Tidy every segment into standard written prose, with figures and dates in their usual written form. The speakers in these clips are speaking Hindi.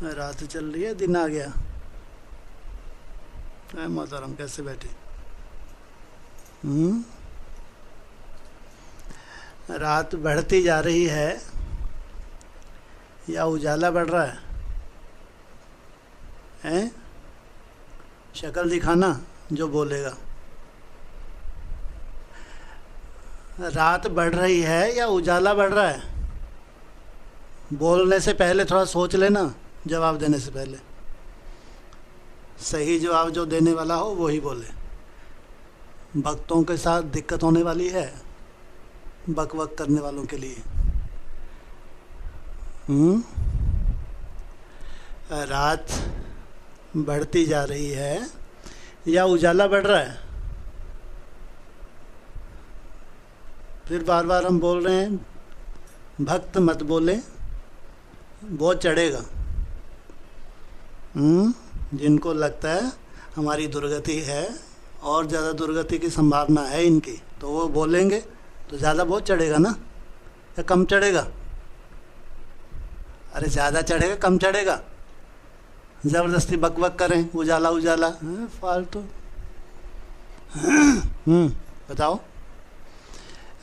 रात चल रही है, दिन आ गया। मोहतरम कैसे बैठे? रात बढ़ती जा रही है या उजाला बढ़ रहा है? हैं? शक्ल दिखाना जो बोलेगा। रात बढ़ रही है या उजाला बढ़ रहा है? बोलने से पहले थोड़ा सोच लेना, जवाब देने से पहले। सही जवाब जो देने वाला हो वो ही बोले। भक्तों के साथ दिक्कत होने वाली है बक बक करने वालों के लिए। रात बढ़ती जा रही है या उजाला बढ़ रहा है? फिर बार बार हम बोल रहे हैं, भक्त मत बोले, बहुत चढ़ेगा। जिनको लगता है हमारी दुर्गति है और ज़्यादा दुर्गति की संभावना है इनकी, तो वो बोलेंगे तो ज़्यादा बहुत चढ़ेगा ना, या कम चढ़ेगा? अरे ज़्यादा चढ़ेगा कम चढ़ेगा? ज़बरदस्ती बक बक करें, उजाला उजाला, फालतू। बताओ,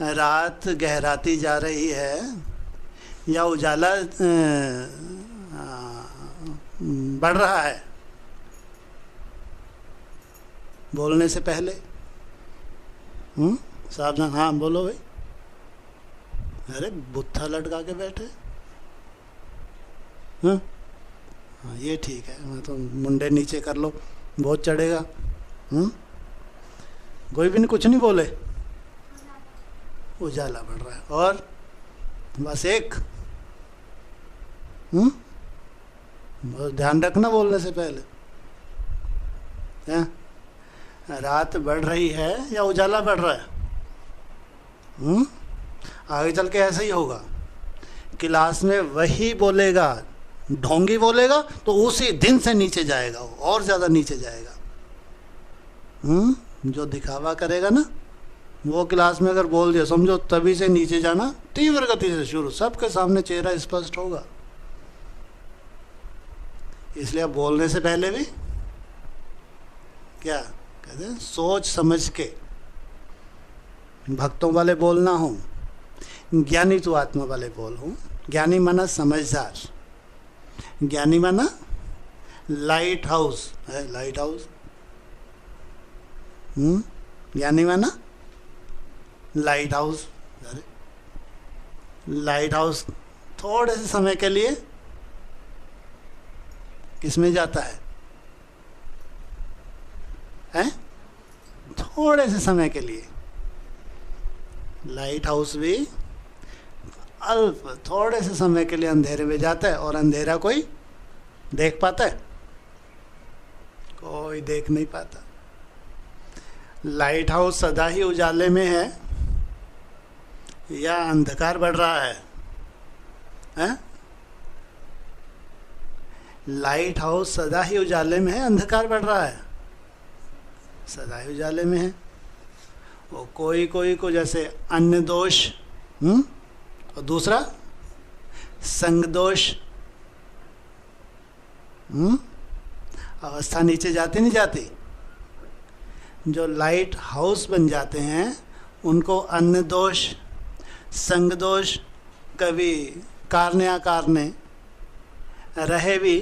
रात गहराती जा रही है या उजाला बढ़ रहा है? बोलने से पहले सावधान। हाँ बोलो भाई। अरे बुत्था लटका के बैठे। हाँ, ये ठीक है। मैं तो मुंडे नीचे कर लो, बहुत चढ़ेगा। कोई भी नहीं, कुछ नहीं बोले, उजाला बढ़ रहा है। और बस एक ध्यान रखना बोलने से पहले। हैं? रात बढ़ रही है या उजाला बढ़ रहा है? आगे चल के ऐसा ही होगा। क्लास में वही बोलेगा, ढोंगी बोलेगा तो उसी दिन से नीचे जाएगा, और ज़्यादा नीचे जाएगा। जो दिखावा करेगा ना, वो क्लास में अगर बोल दिया, समझो तभी से नीचे जाना तीव्र गति से शुरू, सबके सामने चेहरा स्पष्ट होगा। इसलिए बोलने से पहले भी क्या कहते हैं, सोच समझ के भक्तों वाले बोलना हो। ज्ञानी तो आत्मा वाले बोल हो। ज्ञानी माना समझदार, ज्ञानी माना लाइट हाउस है, लाइट हाउस। ज्ञानी माना लाइट हाउस। अरे लाइट हाउस थोड़े से समय के लिए किसमें जाता है? हैं? थोड़े से समय के लिए लाइट हाउस भी अल्प थोड़े से समय के लिए अंधेरे में जाता है, और अंधेरा कोई देख पाता है? कोई देख नहीं पाता। लाइट हाउस सदा ही उजाले में है या अंधकार बढ़ रहा है? हैं? लाइट हाउस सदा ही उजाले में है, अंधकार बढ़ रहा है? सदा ही उजाले में है। वो कोई कोई को जैसे अन्य दोष, और दूसरा संग दोष, अवस्था नीचे जाती नहीं जाती? जो लाइट हाउस बन जाते हैं उनको अन्य दोष, संग दोष, कभी कारणे अकारणे रहे भी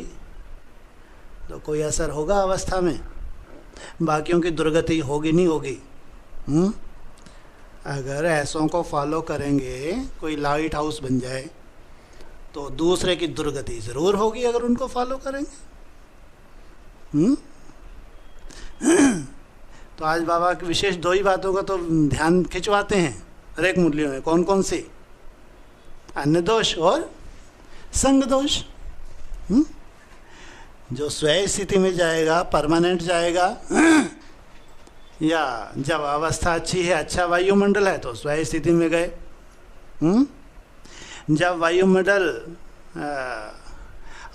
तो कोई असर होगा अवस्था में। बाकियों की दुर्गति होगी नहीं होगी? अगर ऐसों को फॉलो करेंगे, कोई लाइट हाउस बन जाए, तो दूसरे की दुर्गति जरूर होगी अगर उनको फॉलो करेंगे। तो आज बाबा की विशेष दो ही बातों का तो ध्यान खिंचवाते हैं हर एक मुरलियों में। कौन कौन सी? अन्य दोष और संग दोष। जो स्वयं स्थिति में जाएगा, परमानेंट जाएगा, या जब अवस्था अच्छी है, अच्छा वायुमंडल है तो स्वयं स्थिति में गए। जब वायुमंडल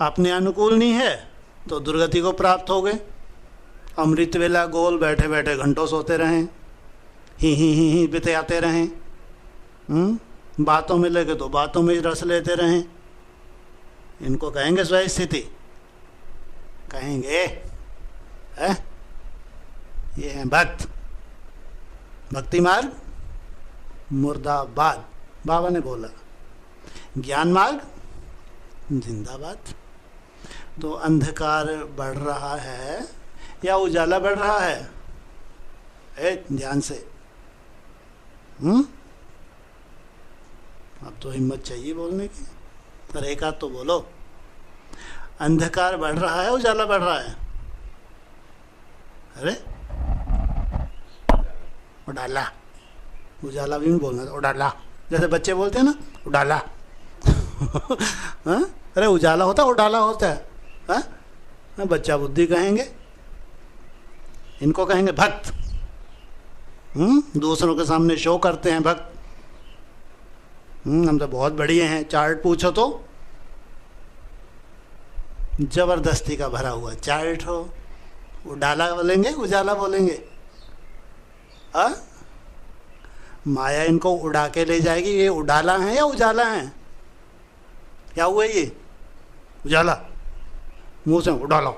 अपने अनुकूल नहीं है तो दुर्गति को प्राप्त हो गए। अमृत वेला गोल बैठे बैठे घंटों सोते रहें, ही बिताते रहें, बातों में लगे तो बातों में रस लेते रहें, इनको कहेंगे स्वयं स्थिति। कहेंगे है? ये है भक्त। भक्ति मार्ग मुर्दाबाद, बाबा ने बोला। ज्ञान मार्ग जिंदाबाद। तो अंधकार बढ़ रहा है या उजाला बढ़ रहा है? ध्यान से। अब तो हिम्मत चाहिए बोलने की, पर एक आध तो बोलो। अंधकार बढ़ रहा है, उजाला बढ़ रहा है? अरे उडाला, उजाला भी नहीं बोलना, उडाला, जैसे बच्चे बोलते हैं ना, उडाला। अरे उजाला होता है, उडाला होता है। बच्चा बुद्धि कहेंगे, इनको कहेंगे भक्त। दूसरों के सामने शो करते हैं भक्त। हम तो बहुत बढ़िया हैं, चार्ट पूछो तो जबरदस्ती का भरा हुआ चार्ट हो। उडाला बोलेंगे, उजाला बोलेंगे। माया इनको उड़ा के ले जाएगी। ये उडाला है या उजाला है? क्या हुआ ये? उजाला, मुंह से उडाला।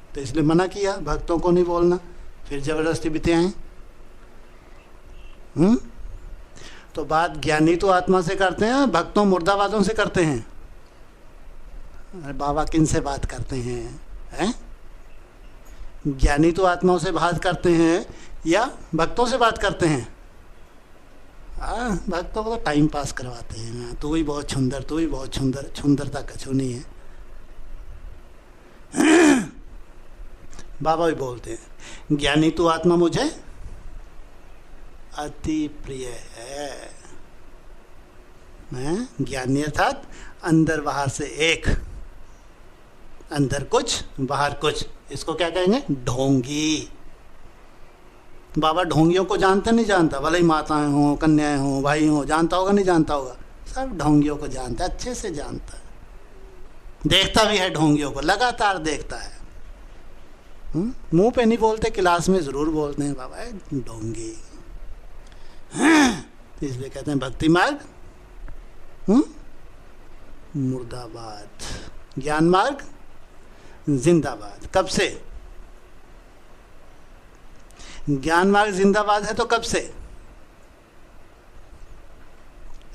तो इसलिए मना किया भक्तों को नहीं बोलना, फिर जबरदस्ती बीते आए। तो बात ज्ञानी तो आत्मा से करते हैं, भक्तों मुर्दाबादों से करते हैं। अरे बाबा किन से बात करते हैं? ज्ञानी तो आत्माओं से बात करते हैं या भक्तों से बात करते हैं? भक्तों को तो टाइम पास करवाते हैं। तू ही बहुत सुंदर, तू ही बहुत सुंदर, सुंदरता कछु नहीं है। बाबा भी बोलते हैं ज्ञानी तो आत्मा मुझे अति प्रिय है। मैं ज्ञानी अर्थात अंदर बाहर से एक, अंदर कुछ बाहर कुछ। इसको क्या कहेंगे? ढोंगी। बाबा ढोंगियों को जानता नहीं जानता? भले ही माताएं हों, कन्याएं हों, भाई हों, जानता होगा नहीं जानता होगा? सब ढोंगियों को जानता है, अच्छे से जानता है। देखता भी है ढोंगियों को, लगातार देखता है। मुंह पे नहीं बोलते, क्लास में जरूर बोलते हैं बाबा ढोंगी। इसलिए कहते हैं भक्ति मार्ग मुर्दाबाद, ज्ञान मार्ग जिंदाबाद। कब से ज्ञान मार्ग जिंदाबाद है? तो कब से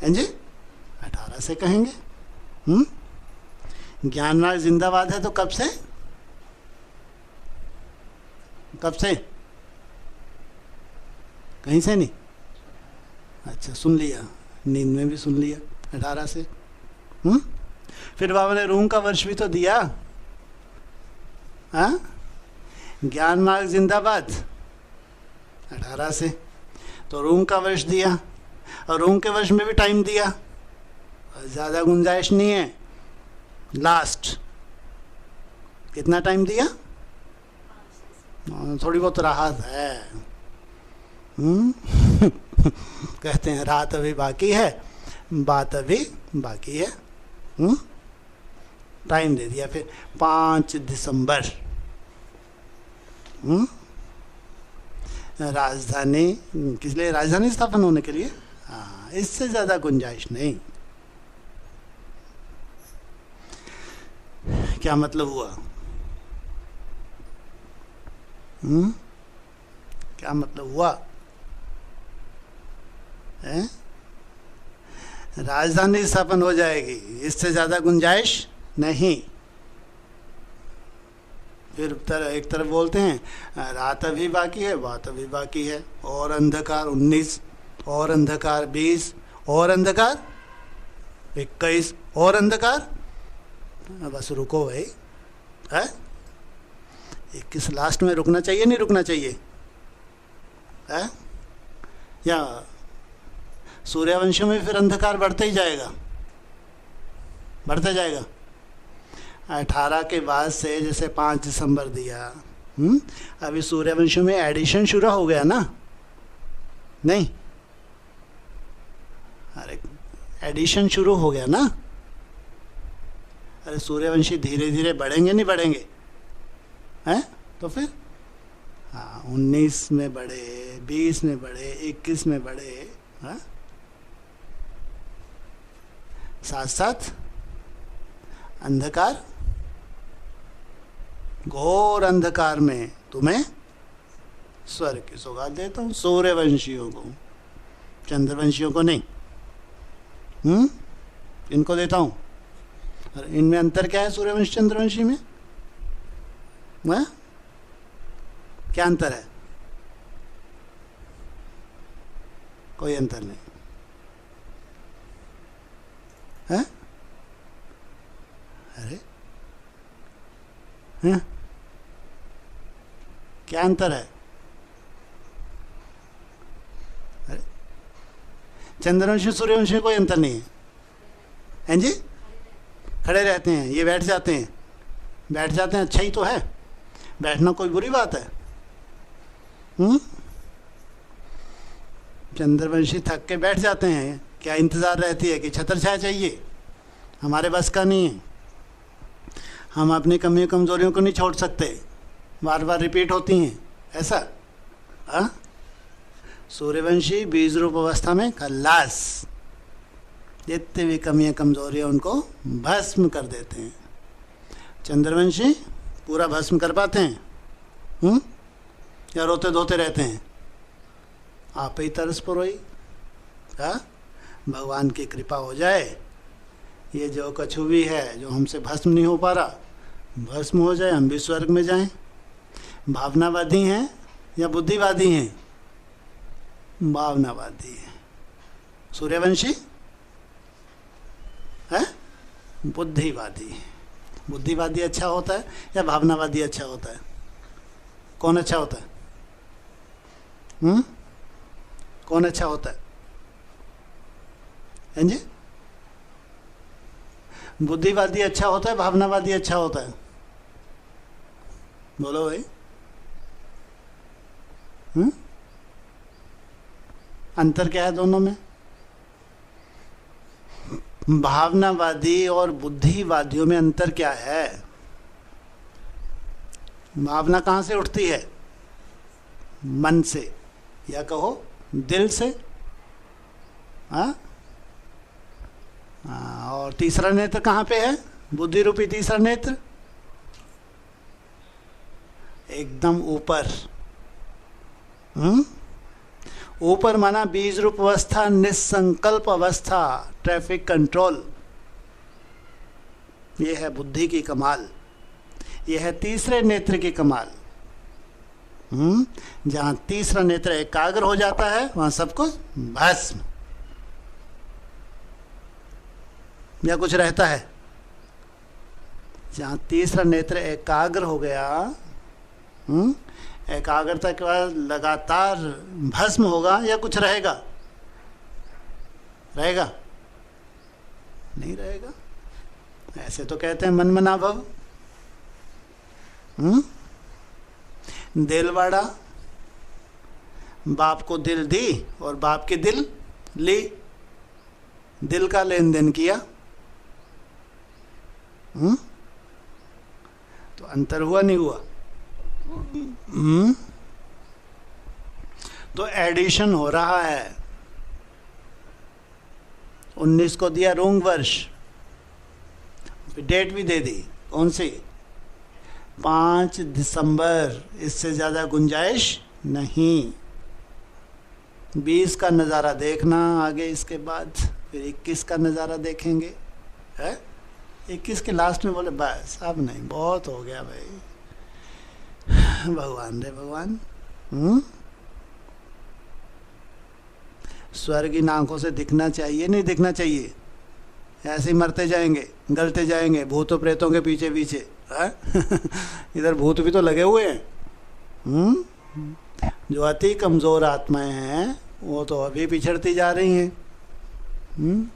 हैं जी? 18 से कहेंगे। ज्ञान मार्ग जिंदाबाद है तो कब से? कब से? कहीं से नहीं? अच्छा, सुन लिया, नींद में भी सुन लिया। 18 से। फिर बाबा ने रूम का वर्ष भी तो दिया। ज्ञान मार्ग जिंदाबाद 18 से। तो रूम का वर्ष दिया, और रूम के वर्ष में भी टाइम दिया, ज़्यादा गुंजाइश नहीं है। लास्ट कितना टाइम दिया? थोड़ी बहुत राहत है। कहते हैं रात अभी बाकी है, बात अभी बाकी है। टाइम दे दिया। फिर 5 दिसंबर राजधानी, किस लिए? राजधानी स्थापन होने के लिए। हाँ, इससे ज्यादा गुंजाइश नहीं। क्या मतलब हुआ? क्या मतलब हुआ? राजधानी स्थापन हो जाएगी, इससे ज्यादा गुंजाइश नहीं। फिर एक तरफ बोलते हैं रात अभी बाकी है, बात अभी बाकी है, और अंधकार 19, और अंधकार 20, और अंधकार 21, और अंधकार। बस रुको भाई, है 21 लास्ट में रुकना चाहिए नहीं रुकना चाहिए? है या सूर्यवंश में फिर अंधकार बढ़ते ही जाएगा, बढ़ते जाएगा। 18 के बाद से जैसे 5 दिसंबर दिया, अभी सूर्यवंश में एडिशन शुरू हो गया ना? नहीं, अरे एडिशन शुरू हो गया ना? अरे सूर्यवंशी धीरे धीरे बढ़ेंगे नहीं बढ़ेंगे? हैं? तो फिर हाँ 19 में बढ़े, 20 में बढ़े, 21 में बढ़े, हाँ? साथ साथ अंधकार घोर अंधकार में तुम्हें स्वर्ग की सौगात देता हूं, सूर्यवंशियों को, चंद्रवंशियों को नहीं। इनको देता हूं। और इनमें अंतर क्या है सूर्यवंशी चंद्रवंशी में? क्या अंतर है? कोई अंतर नहीं है। अरे हैं? क्या अंतर है? अरे चंद्रवंशी सूर्यवंशी कोई अंतर नहीं है। हैं जी? खड़े रहते हैं, ये बैठ जाते हैं। बैठ जाते हैं, अच्छा ही तो है। बैठना कोई बुरी बात है? चंद्रवंशी थक के बैठ जाते हैं, क्या इंतजार रहती है कि छतर छाया चाहिए? हमारे बस का नहीं है। हम अपनी कमियों कमजोरियों को नहीं छोड़ सकते, बार बार रिपीट होती हैं, ऐसा। सूर्यवंशी बीज रूप अवस्था में खल्लास, जितनी भी कमियां कमजोरियां उनको भस्म कर देते हैं। चंद्रवंशी पूरा भस्म कर पाते हैं? या रोते धोते रहते हैं? आप ही तरस पुरोई। भगवान की कृपा हो जाए, ये जो कछु भी है जो हमसे भस्म नहीं हो पा रहा, भस्म हो जाए, हम भी स्वर्ग में जाएं। भावनावादी हैं या बुद्धिवादी हैं? भावनावादी हैं। सूर्यवंशी है बुद्धिवादी। बुद्धिवादी अच्छा होता है या भावनावादी अच्छा होता है? कौन अच्छा होता है? कौन अच्छा होता है? हैं जी? बुद्धिवादी अच्छा होता है, भावनावादी अच्छा होता है? बोलो भाई। अंतर क्या है दोनों में? भावनावादी और बुद्धिवादियों में अंतर क्या है? भावना कहाँ से उठती है? मन से, या कहो दिल से। और तीसरा नेत्र कहाँ पे है? बुद्धि रूपी तीसरा नेत्र एकदम ऊपर। ऊपर माना बीज रूप अवस्था, निसंकल्प अवस्था, ट्रैफिक कंट्रोल। यह है बुद्धि की कमाल, यह है तीसरे नेत्र की कमाल। जहां तीसरा नेत्र एकाग्र हो जाता है वहां सब कुछ भस्म, या कुछ रहता है? जहां तीसरा नेत्र एकाग्र हो गया, एकाग्रता के बाद लगातार भस्म होगा या कुछ रहेगा? रहेगा? नहीं रहेगा। ऐसे तो कहते हैं मन मना भव। दिलवाड़ा, बाप को दिल दी और बाप की दिल ली, दिल का लेन देन किया। तो अंतर हुआ नहीं हुआ? तो एडिशन हो रहा है। 19 को दिया रोंग वर्ष, डेट भी दे दी। कौन सी? 5 दिसंबर। इससे ज्यादा गुंजाइश नहीं। 20 का नज़ारा देखना आगे, इसके बाद फिर 21 का नज़ारा देखेंगे। है 21 के लास्ट में बोले बस अब नहीं, बहुत हो गया भाई। भगवान रे भगवान। स्वर्ग इन आंखों से दिखना चाहिए नहीं दिखना चाहिए? ऐसे ही मरते जाएंगे, गलते जाएंगे भूतों प्रेतों के पीछे पीछे। इधर भूत भी तो लगे हुए हैं। जो अति कमजोर आत्माएं हैं वो तो अभी पिछड़ती जा रही हैं।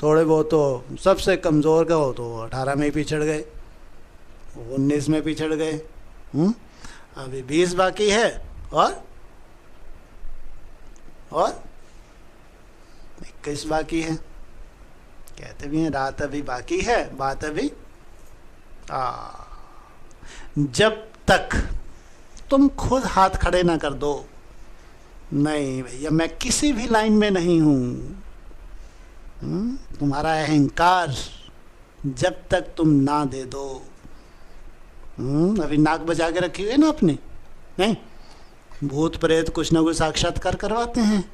थोड़े बहुत तो, सबसे कमजोर का हो तो 18 में ही पिछड़ गए, 19 में पिछड़ गए। अभी 20 बाकी है और 21 बाकी है। कहते भी हैं रात अभी बाकी है, बात अभी। जब तक तुम खुद हाथ खड़े ना कर दो, नहीं भैया मैं किसी भी लाइन में नहीं हूं, तुम्हारा अहंकार जब तक तुम ना दे दो, अभी नाक बजा के रखी हुई है ना अपनी, नहीं? भूत प्रेत कुछ ना कुछ साक्षात्कार करवाते हैं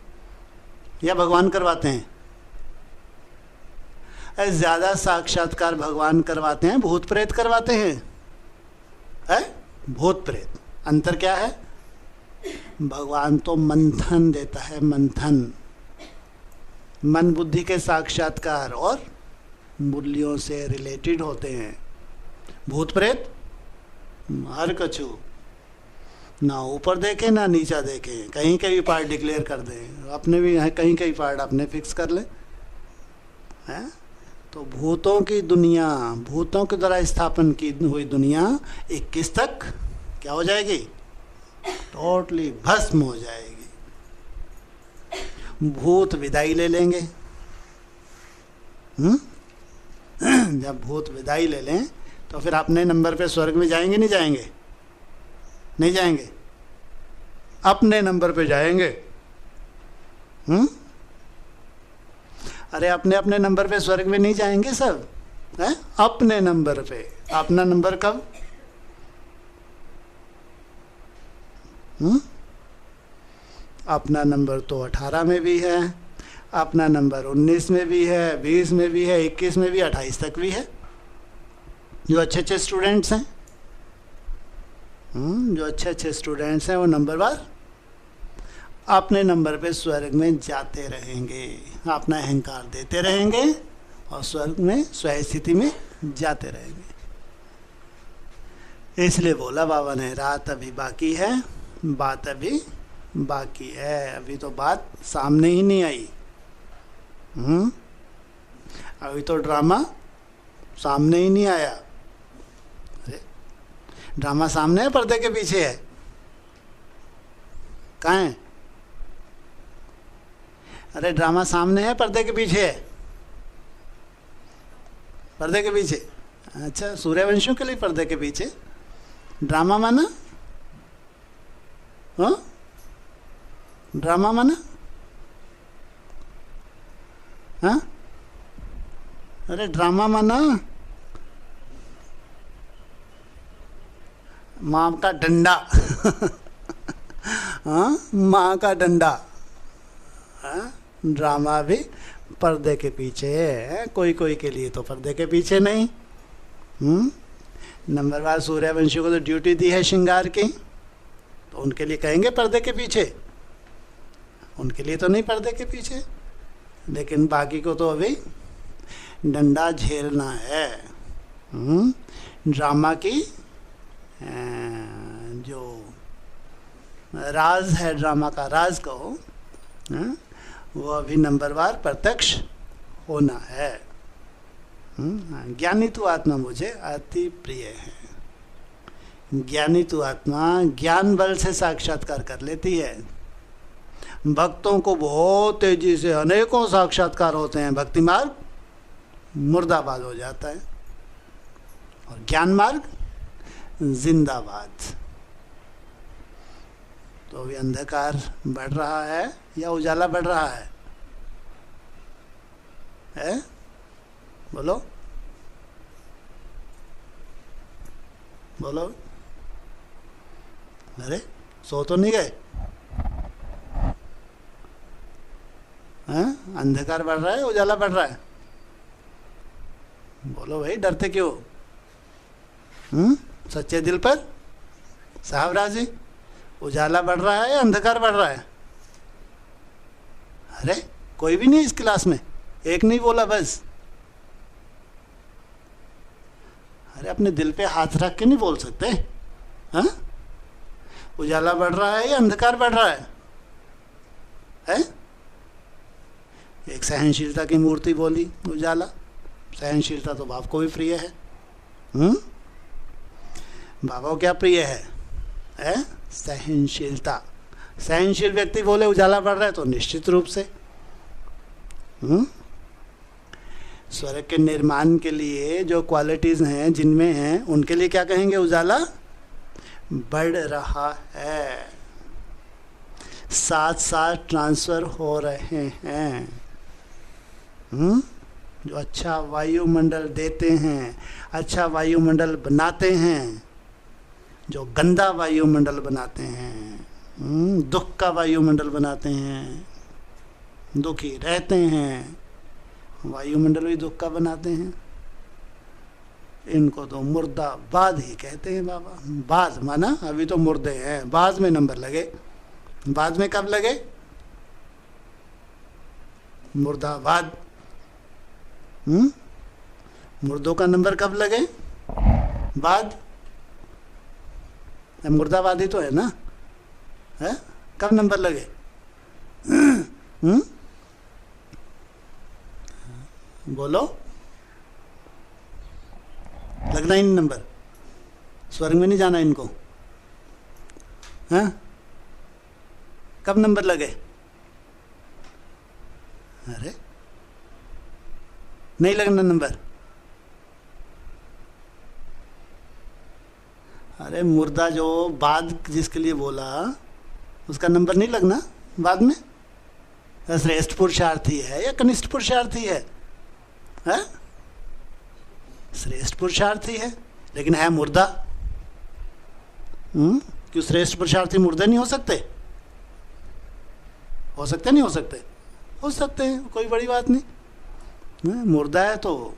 या भगवान करवाते हैं? ज्यादा साक्षात्कार भगवान करवाते हैं, भूत प्रेत करवाते हैं? भूत प्रेत। अंतर क्या है? भगवान तो मंथन देता है, मंथन, मन बुद्धि के साक्षात्कार और मूल्यों से रिलेटेड होते हैं। भूत प्रेत हर कछु, ना ऊपर देखे ना नीचा देखे, कहीं कहीं पार्ट डिक्लेयर कर दें, अपने भी है कहीं कहीं पार्ट अपने फिक्स कर ले, हैं? तो भूतों की दुनिया, भूतों के द्वारा स्थापन की हुई दुनिया 21 तक क्या हो जाएगी? टोटली भस्म हो जाएगी। भूत विदाई ले लेंगे। जब भूत विदाई ले लें तो फिर अपने नंबर पे स्वर्ग में जाएंगे नहीं जाएंगे? नहीं जाएंगे, अपने नंबर पे जाएंगे। अरे अपने अपने नंबर पे स्वर्ग में नहीं जाएंगे सब, है? अपने नंबर पे। अपना नंबर कब? अपना नंबर तो 18 में भी है, अपना नंबर 19 में भी है, 20 में भी है, 21 में भी, 28 तक भी है। जो अच्छे अच्छे स्टूडेंट्स हैं, जो अच्छे अच्छे स्टूडेंट्स हैं वो नंबर बार अपने नंबर पे स्वर्ग में जाते रहेंगे, अपना अहंकार देते रहेंगे और स्वर्ग में स्वस्थिति में जाते रहेंगे। इसलिए बोला बाबा ने, रात अभी बाकी है, बात अभी बाकी है। अभी तो बात सामने ही नहीं आई। अभी तो ड्रामा सामने ही नहीं आया। ड्रामा सामने है, पर्दे के पीछे है? कहाँ है? अरे ड्रामा सामने है, पर्दे के पीछे है? पर्दे के पीछे। अच्छा, सूर्यवंशियों के लिए पर्दे के पीछे ड्रामा माना? हाँ, ड्रामा माना? हाँ, अरे ड्रामा माना माँ का डंडा। हाँ, माँ का डंडा। हाँ, ड्रामा भी पर्दे के पीछे है, कोई कोई के लिए तो पर्दे के पीछे नहीं। नंबरवार सूर्यवंशी को तो ड्यूटी दी है श्रृंगार की, तो उनके लिए कहेंगे पर्दे के पीछे? उनके लिए तो नहीं पर्दे के पीछे, लेकिन बाकी को तो अभी डंडा झेलना है। ड्रामा की जो राज है, ड्रामा का राज कहो, वो अभी नंबरवार प्रत्यक्ष होना है। ज्ञानी तु आत्मा मुझे अति प्रिय है। ज्ञानी तु आत्मा ज्ञान बल से साक्षात्कार कर लेती है। भक्तों को बहुत तेजी से अनेकों साक्षात्कार होते हैं, भक्ति मार्ग मुर्दाबाद हो जाता है और ज्ञान मार्ग जिंदाबाद। तो अभी अंधकार बढ़ रहा है या उजाला बढ़ रहा है? बोलो बोलो। अरे सो तो नहीं गए? अंधकार बढ़ रहा है, उजाला बढ़ रहा है? बोलो भाई, डरते क्यों? सच्चे दिल पर साहब राजी। उजाला बढ़ रहा है या अंधकार बढ़ रहा है? अरे कोई भी नहीं इस क्लास में, एक नहीं बोला बस। अरे अपने दिल पे हाथ रख के नहीं बोल सकते? हाँ, उजाला बढ़ रहा है या अंधकार बढ़ रहा है? एक सहनशीलता की मूर्ति बोली उजाला। सहनशीलता तो बाप को भी प्रिय है। बाबा को क्या प्रिय है? सहनशीलता। सहनशील व्यक्ति बोले उजाला बढ़ रहा है तो निश्चित रूप से स्वर्ग के निर्माण के लिए जो क्वालिटीज हैं, जिनमें हैं, उनके लिए क्या कहेंगे? उजाला बढ़ रहा है, साथ साथ ट्रांसफर हो रहे हैं। जो अच्छा वायुमंडल देते हैं, अच्छा वायुमंडल बनाते हैं, जो गंदा वायुमंडल बनाते हैं, दुख का वायुमंडल बनाते हैं, दुखी रहते हैं, वायुमंडल भी दुख का बनाते हैं, इनको तो मुर्दाबाद ही कहते हैं बाबा। बाद माना अभी तो मुर्दे हैं, बाद में नंबर लगे। बाद में कब लगे? मुर्दाबाद। मुर्दों का नंबर कब लगे? बाद। मुर्दाबाद ही तो है ना, है? कब नंबर लगे? बोलो, लगना ही नहीं नंबर। स्वर्ग में नहीं जाना इनको, हाँ? कब नंबर लगे? अरे नहीं लगना नंबर। अरे मुर्दा जो बाद जिसके लिए बोला उसका नंबर नहीं लगना बाद में। श्रेष्ठ पुरुषार्थी है या कनिष्ठ पुरुषार्थी है? श्रेष्ठ पुरुषार्थी है लेकिन है मुर्दा। क्यों श्रेष्ठ पुरुषार्थी मुर्दे नहीं हो सकते? हो सकते नहीं हो सकते? हो सकते हैं, कोई बड़ी बात नहीं। मुर्दा है तो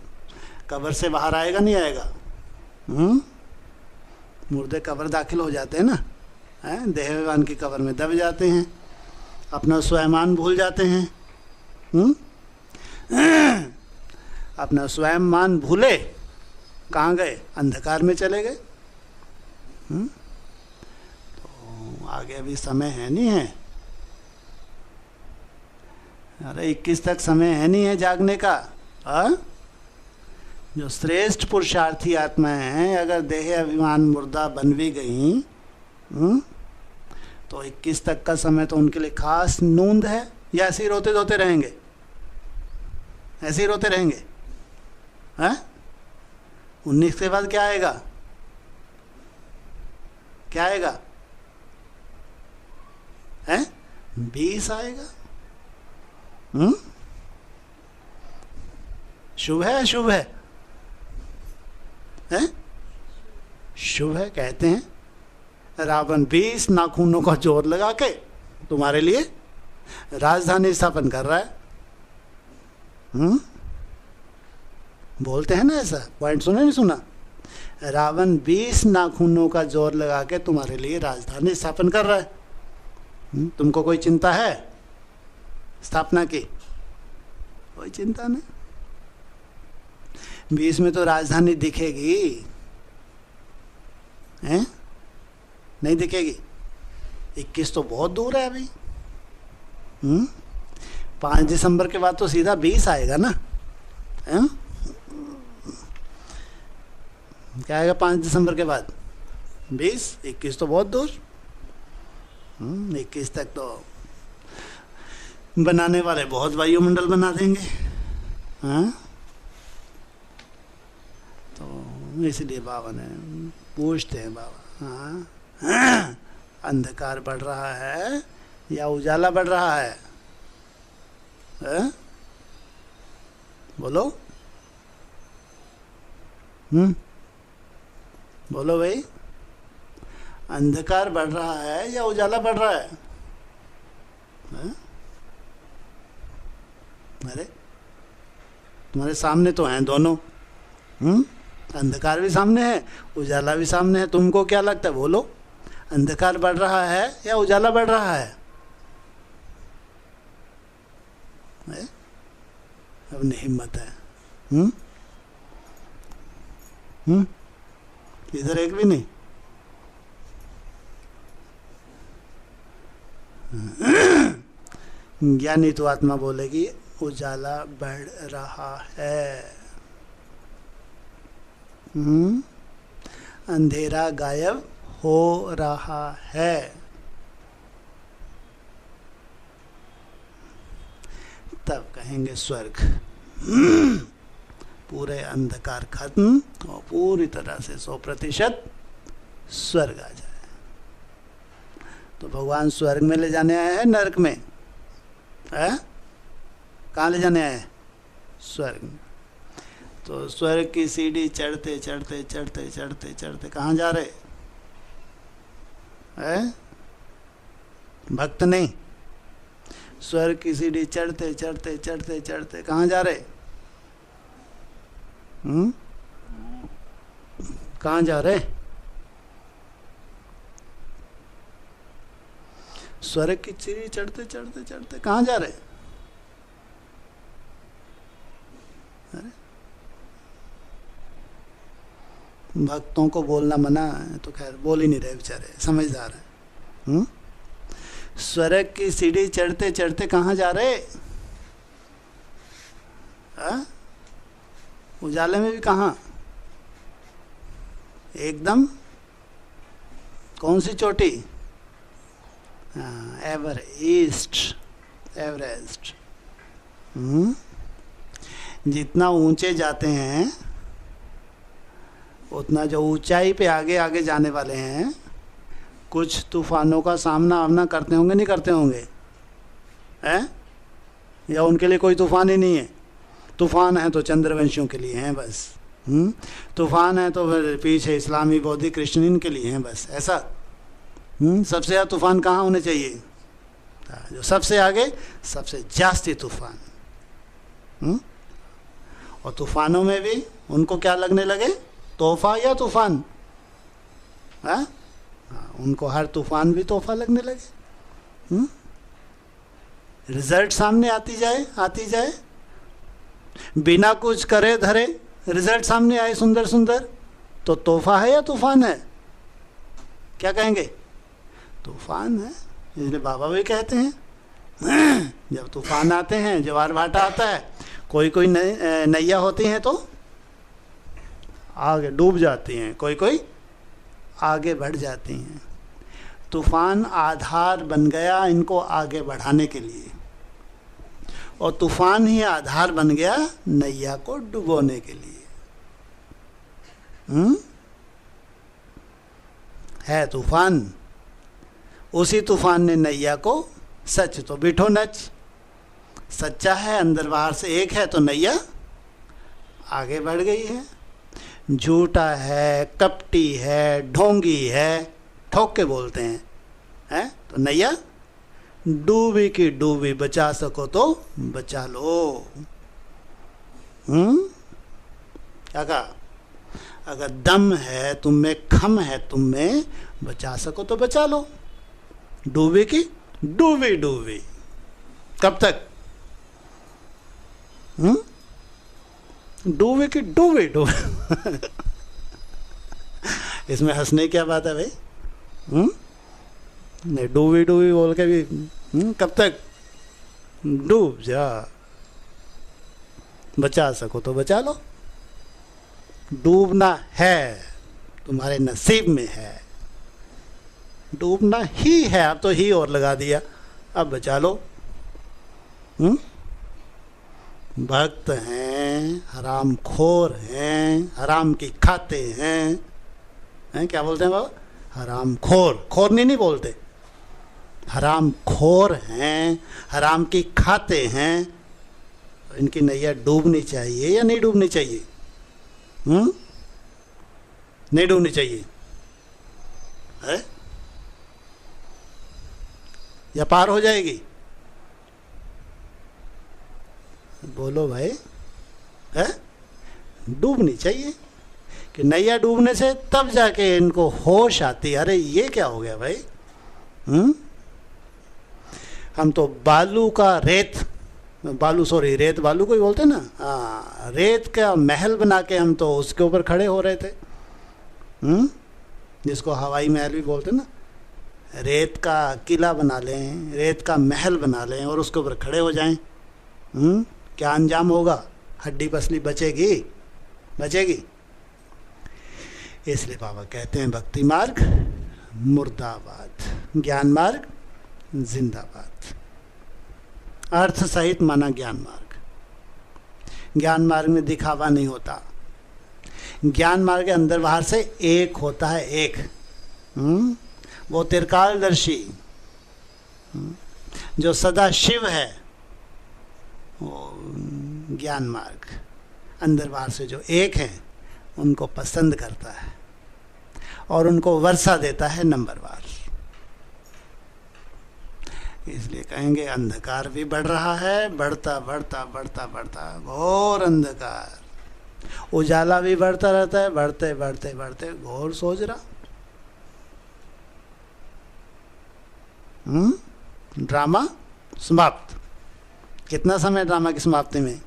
कब्र से बाहर आएगा नहीं आएगा? मुर्दे कब्र दाखिल हो जाते हैं ना, देहवान की कब्र में दब जाते हैं, अपना स्वयंमान भूल जाते हैं। अपना स्वयं मान भूले, कहाँ गए? अंधकार में चले गए। तो आगे अभी समय है नहीं है। अरे 21 तक समय है नहीं है जागने का। जो श्रेष्ठ पुरुषार्थी आत्माएं हैं, अगर देह अभिमान मुर्दा बन भी गई तो 21 तक का समय तो उनके लिए खास नूंद है, या ऐसे ही रोते रोते रहेंगे? ऐसे ही रोते रहेंगे? 19 के बाद क्या आएगा? क्या आएगा? 20 आएगा। शुभ है अशुभ है? शुभ है। कहते हैं रावण 20 नाखूनों का जोर लगा के तुम्हारे लिए राजधानी स्थापन कर रहा है। बोलते हैं ना ऐसा, पॉइंट सुना नहीं सुना? रावण 20 नाखूनों का जोर लगा के तुम्हारे लिए राजधानी स्थापन कर रहा है। तुमको कोई चिंता है स्थापना की? कोई चिंता नहीं। 20 में तो राजधानी दिखेगी, हैं? नहीं दिखेगी। 21 तो बहुत दूर है अभी। 5 दिसंबर के बाद तो सीधा 20 आएगा ना, है? क्या आएगा 5 दिसंबर के बाद? 20। 21 तो बहुत दूर। 21 तक तो बनाने वाले बहुत वायुमंडल बना देंगे। तो इसलिए बाबा ने पूछते हैं, बाबा अंधकार बढ़ रहा है या उजाला बढ़ रहा है? बोलो। बोलो भाई, अंधकार बढ़ रहा है या उजाला बढ़ रहा है? अरे तुम्हारे सामने तो हैं दोनों। अंधकार भी सामने है, उजाला भी सामने है। तुमको क्या लगता है? बोलो, अंधकार बढ़ रहा है या उजाला बढ़ रहा है? अब नहीं हिम्मत है। इधर एक भी नहीं। ज्ञानी तो आत्मा बोलेगी उजाला बढ़ रहा है। अंधेरा गायब हो रहा है। तब कहेंगे स्वर्ग। पूरे अंधकार खत्म और पूरी तरह से 100% स्वर्ग आ जाए। तो भगवान स्वर्ग में ले जाने आए हैं, नरक में? कहाँ ले जाने आए? स्वर्ग में। तो स्वर्ग की सीढ़ी चढ़ते चढ़ते चढ़ते चढ़ते चढ़ते कहाँ जा रहे? है? भक्त नहीं। स्वर्ग की सीढ़ी चढ़ते चढ़ते चढ़ते चढ़ते कहाँ जा रहे? कहाँ जा रहे? स्वर्ग की सीढ़ी चढ़ते चढ़ते चढ़ते कहाँ जा रहे? अरे भक्तों को बोलना मना है तो खैर बोल ही नहीं रहे बेचारे, समझदार है। स्वर्ग की सीढ़ी चढ़ते चढ़ते कहाँ जा रहे? उजाले में भी कहाँ? एकदम कौन सी चोटी? Ever east, Everest. जितना ऊंचे जाते हैं उतना जो ऊंचाई पे आगे आगे जाने वाले हैं, कुछ तूफानों का सामना आमना करते होंगे, नहीं करते होंगे? हैं? या उनके लिए कोई तूफान ही नहीं है? तूफान है तो चंद्रवंशियों के लिए हैं बस। तूफान है तो फिर पीछे इस्लामी, बौद्धिक, क्रिश्चियन इनके लिए हैं बस, ऐसा। सबसे ज़्यादा तूफान कहाँ होने चाहिए? जो सबसे आगे, सबसे जास्ती तूफान। और तूफानों में भी उनको क्या लगने लगे? तोहफा या तूफान? हाँ, उनको हर तूफान भी तोहफा लगने लगे। रिजल्ट सामने आती जाए, बिना कुछ करे धरे रिजल्ट सामने आए सुंदर सुंदर, तो तोहफा है या तूफान है? क्या कहेंगे? तूफान है। इसलिए बाबा भी कहते हैं जब तूफान आते हैं, ज्वार भाटा आता है, कोई नैया होती हैं तो आगे डूब जाती हैं, कोई आगे बढ़ जाती हैं। तूफान आधार बन गया इनको आगे बढ़ाने के लिए, और तूफान ही आधार बन गया नैया को डुबोने के लिए। है तूफान, उसी तूफान ने नैया को, सच तो बिठो नच, सच्चा है अंदर बाहर से एक है तो नैया आगे बढ़ गई है। झूठा है, कपटी है, ढोंगी है, ठोक के बोलते हैं, तो नैया डूबी की डूबी, बचा सको तो बचा लो। क्या कहा? अगर दम है तुम में, खम है तुम में, बचा सको तो बचा लो। डूबी की डूबी डूबी, कब तक? डूबी की डूबी डूबी। इसमें हंसने की क्या बात है भाई? नहीं, डूबी डूबी बोल के भी कब तक? डूब जा, बचा सको तो बचा लो। डूबना है, तुम्हारे नसीब में है, डूबना ही है। अब तो ही और लगा दिया, अब बचा लो। भक्त हैं, हराम खोर हैं, हराम की खाते हैं, क्या बोलते हैं बाबा? हराम खोर, खोर नहीं बोलते, हराम खोर हैं, हराम की खाते हैं। इनकी नैया डूबनी चाहिए या नहीं डूबनी चाहिए? नहीं डूबनी चाहिए है? या पार हो जाएगी? बोलो भाई, है? डूबनी चाहिए। कि नैया डूबने से तब जाके इनको होश आती, अरे ये क्या हो गया भाई? हम तो बालू का रेत बालू को ही बोलते ना, हाँ, रेत का महल बना के हम तो उसके ऊपर खड़े हो रहे थे। जिसको हवाई महल भी बोलते ना, रेत का किला बना लें, रेत का महल बना लें और उसके ऊपर खड़े हो जाएं। क्या अंजाम होगा? हड्डी पसली बचेगी? इसलिए बाबा कहते हैं भक्ति मार्ग मुर्दाबाद, ज्ञान मार्ग जिंदाबाद। अर्थ सहित माना ज्ञान मार्ग। ज्ञान मार्ग में दिखावा नहीं होता, ज्ञान मार्ग के अंदर बाहर से एक होता है, एक। वो त्रिकालदर्शी जो सदा शिव है, वो ज्ञान मार्ग अंदर बाहर से जो एक है उनको पसंद करता है और उनको वर्षा देता है नंबरवार। इसलिए कहेंगे अंधकार भी बढ़ रहा है, बढ़ता बढ़ता बढ़ता बढ़ता घोर अंधकार। उजाला भी बढ़ता रहता है, बढ़ते बढ़ते बढ़ते घोर सोच रहा। ड्रामा समाप्त। कितना समय ड्रामा की समाप्ति में?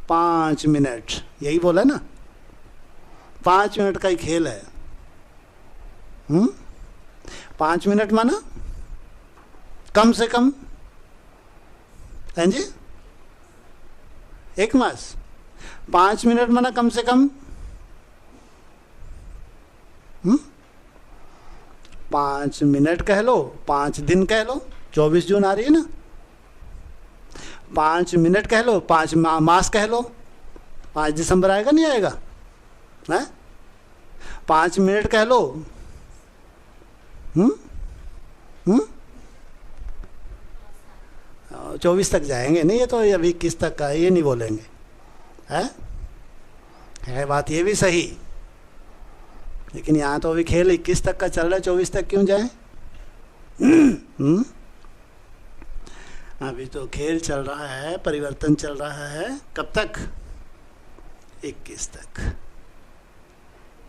5 मिनट, यही बोला ना, 5 मिनट का ही खेल है। 5 मिनट माना कम से कम, हैं जी, 1 मास। 5 मिनट माना कम से कम 5 मिनट कह लो, 5 दिन कह लो, 24 जून आ रही है ना। 5 मिनट कह लो, 5 मास कह लो, 5 दिसंबर आएगा नहीं आएगा है? 5 मिनट कह लो, 24 तक जाएंगे नहीं, ये तो अभी 21 तक का, ये नहीं बोलेंगे है बात ये भी सही। लेकिन यहाँ तो अभी खेल 21 तक का चल रहा है, 24 तक क्यों जाए? अभी तो खेल चल रहा है, परिवर्तन चल रहा है। कब तक? 21 तक।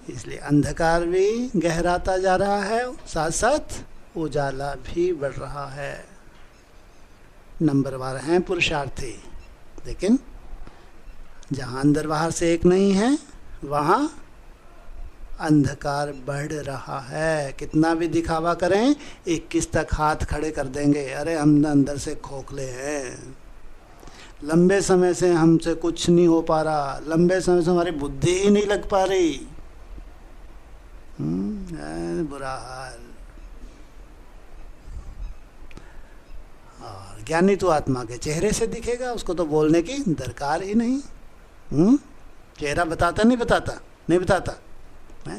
इसलिए अंधकार भी गहराता जा रहा है, साथ साथ उजाला भी बढ़ रहा है। नंबरवार हैं पुरुषार्थी, लेकिन जहाँ अंदर बाहर से एक नहीं है वहाँ अंधकार बढ़ रहा है। कितना भी दिखावा करें, 21 तक हाथ खड़े कर देंगे, अरे हम अंदर से खोखले हैं, लंबे समय से हमसे कुछ नहीं हो पा रहा, लंबे समय से हमारी बुद्धि ही नहीं लग पा रही। बुरा हाल। और ज्ञानी तो आत्मा के चेहरे से दिखेगा, उसको तो बोलने की दरकार ही नहीं। चेहरा बताता नहीं बताता? नहीं बताता,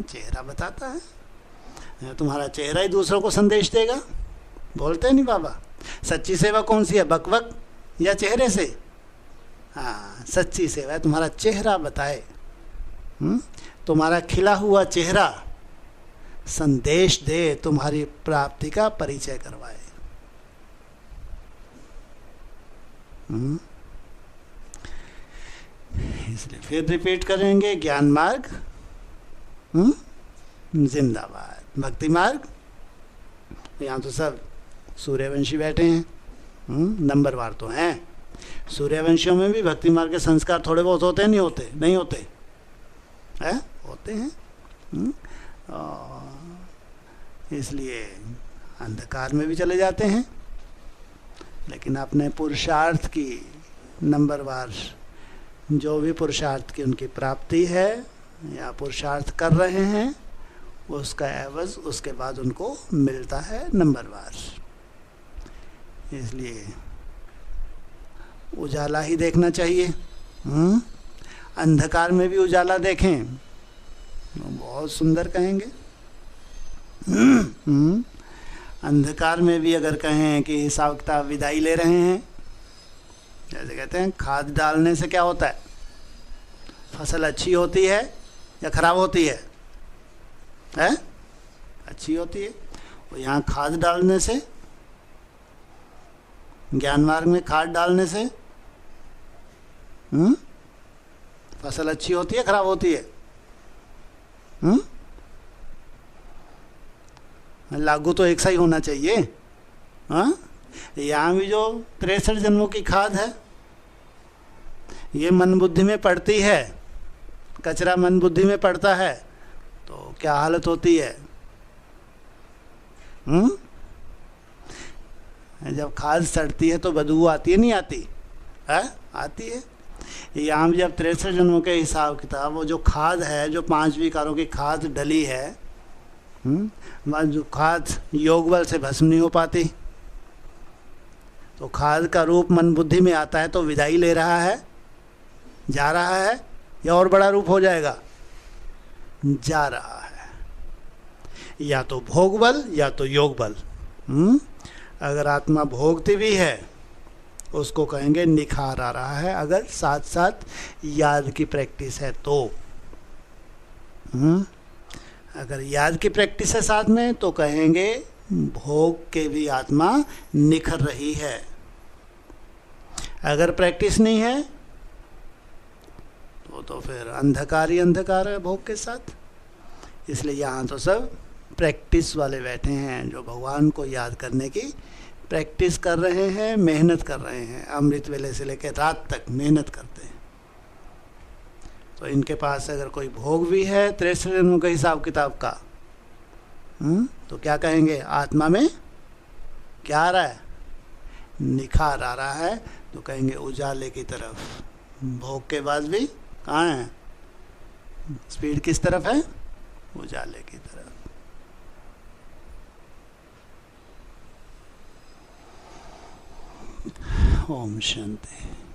चेहरा बताता है। तुम्हारा चेहरा ही दूसरों को संदेश देगा, बोलते नहीं बाबा। सच्ची सेवा कौन सी है, बकबक या चेहरे से? हाँ, सच्ची सेवा है तुम्हारा चेहरा बताए। तुम्हारा खिला हुआ चेहरा संदेश दे, तुम्हारी प्राप्ति का परिचय करवाए। इसलिए फिर रिपीट करेंगे, ज्ञान मार्ग जिंदाबाद, भक्ति मार्ग। यहाँ तो सब सूर्यवंशी बैठे हैं, नंबरवार तो हैं। सूर्यवंशियों में भी भक्ति मार्ग के संस्कार थोड़े बहुत होते हैं, नहीं होते? नहीं होते है? होते हैं। इसलिए अंधकार में भी चले जाते हैं, लेकिन अपने पुरुषार्थ की नंबरवार, जो भी पुरुषार्थ की उनकी प्राप्ति है या पुरुषार्थ कर रहे हैं, उसका एवज उसके बाद उनको मिलता है नंबरवार। इसलिए उजाला ही देखना चाहिए। अंधकार में भी उजाला देखें, बहुत सुंदर कहेंगे। अंधकार में भी अगर कहें कि हिसाब किताब विदाई ले रहे हैं, जैसे कहते हैं खाद डालने से क्या होता है, फसल अच्छी होती है या खराब होती है? अच्छी होती है। और यहाँ खाद डालने से, ज्ञान मार्ग में खाद डालने से फसल अच्छी होती है, खराब होती है? लागू तो एक सा ही होना चाहिए। यहाँ भी जो 63 जन्मों की खाद है, ये मन बुद्धि में पड़ती है, कचरा मन बुद्धि में पड़ता है तो क्या हालत होती है? जब खाद सड़ती है तो बदबू आती है, नहीं आती है? आती है। यहाँ भी जब 63 जन्मों के हिसाब किताब, वो जो खाद है, जो 5 विकारों की खाद डली है, जो खाद योग बल से भस्म नहीं हो पाती, तो खाद का रूप मन बुद्धि में आता है तो विदाई ले रहा है, जा रहा है, या और बड़ा रूप हो जाएगा? जा रहा है। या तो भोग बल या तो योग बल। अगर आत्मा भोगती भी है, उसको कहेंगे निखार आ रहा है, अगर साथ साथ याद की प्रैक्टिस है तो। अगर याद की प्रैक्टिस है साथ में, तो कहेंगे भोग के भी आत्मा निखर रही है। अगर प्रैक्टिस नहीं है तो फिर अंधकार ही अंधकार है भोग के साथ। इसलिए यहाँ तो सब प्रैक्टिस वाले बैठे हैं, जो भगवान को याद करने की प्रैक्टिस कर रहे हैं, मेहनत कर रहे हैं, अमृत वेले से लेकर रात तक मेहनत करते हैं। तो इनके पास अगर कोई भोग भी है त्रेसठ जन्मों के हिसाब किताब का, तो क्या कहेंगे, आत्मा में क्या आ रहा है, निखार आ रहा है, तो कहेंगे उजाले की तरफ। भोग के बाद भी कहाँ है, स्पीड किस तरफ है, उजाले की तरफ। ओम शांति।